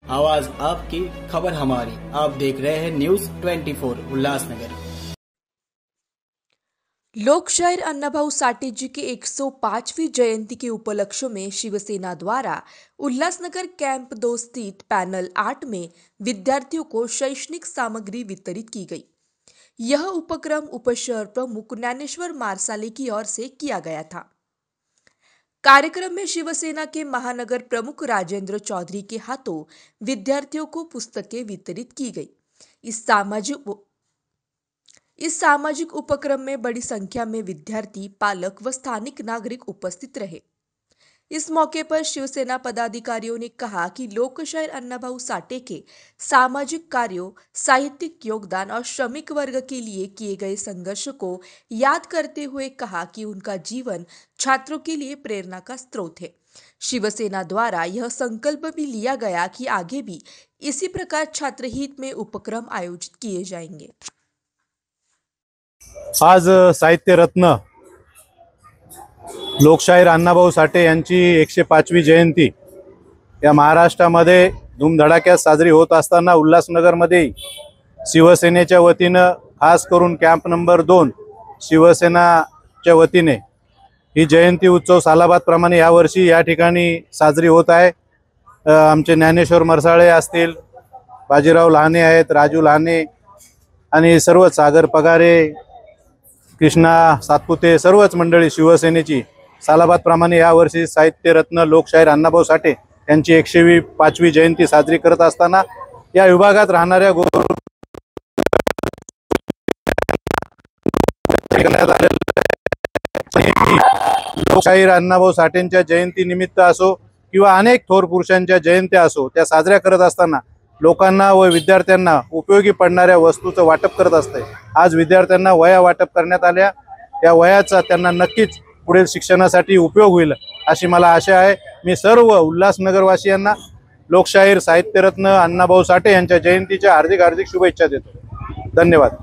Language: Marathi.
आवाज आपकी, खबर हमारी। आप देख रहे हैं न्यूज 24 उल्लासनगर। लोकशाहीर अन्नाभाऊ साठे जी की 105वीं जयंती के उपलक्ष्य में शिवसेना द्वारा उल्लासनगर कैंप 2 स्थित पैनल 8 में विद्यार्थियों को शैक्षणिक सामग्री वितरित की गई। यह उपक्रम उपशहर प्रमुख ज्ञानेश्वर मारसाले की ओर से किया गया था। कार्यक्रम में शिवसेना के महानगर प्रमुख राजेंद्र चौधरी के हाथों विद्यार्थियों को पुस्तकें वितरित की गई। इस सामाजिक उपक्रम में बड़ी संख्या में विद्यार्थी, पालक व स्थानिक नागरिक उपस्थित रहे। इस मौके पर शिवसेना पदाधिकारियों ने कहा कि लोकशाहीर अन्नाभाऊ साठे के सामाजिक कार्यों, साहित्यिक योगदान और श्रमिक वर्ग के लिए किए गए संघर्ष को याद करते हुए कहा कि उनका जीवन छात्रों के लिए प्रेरणा का स्रोत है। शिवसेना द्वारा यह संकल्प भी लिया गया कि आगे भी इसी प्रकार छात्रहित में उपक्रम आयोजित किए जाएंगे। आज साहित्य रत्न लोकशाहीर अण्णाभाऊ साठे यांची 105वी जयंती या महाराष्ट्रामध्ये धूमधडाक्यात साजरी होत असताना उल्हासनगरमध्ये शिवसेनेच्या वतीने खास करून कॅम्प नंबर 2 शिवसेनाच्या वतीने ही जयंती उत्सव सालाबादप्रमाणे यावर्षी या ठिकाणी साजरी होत आहे। आमचे ज्ञानेश्वर मरसाळे असतील, बाजीराव लहाने आहेत, राजू लहाने आणि सर्व सागर पगारे, कृष्णा सातपुते, सर्वच मंडळी शिवसेनेची सालाबादप्रमाणे यावर्षी साहित्य रत्न लोकशाहीर अण्णाभाऊ साठे यांची 105वी जयंती साजरी करत असताना या विभागात राहणाऱ्या लोकशाहीर अण्णाभाऊ साठेंच्या जयंती निमित्त असो किंवा अनेक थोर पुरुषांच्या जयंत्या असो त्या साजऱ्या करत असताना लोकांना व विद्यार्थ्यांना उपयोगी पडणाऱ्या वस्तूचं वाटप करत असते। आज विद्यार्थ्यांना वह्या वाटप करण्यात आल्या, या वह्याचा त्यांना नक्कीच पुढील शिक्षणासाठी उपयोग होईल अशी मला आशा आहे। मी सर्व उल्हासनगरवासियांना लोकशाहीर साहित्यरत्न अण्णाभाऊ साठे यांच्या जयंतीच्या हार्दिक शुभेच्छा देतो। धन्यवाद।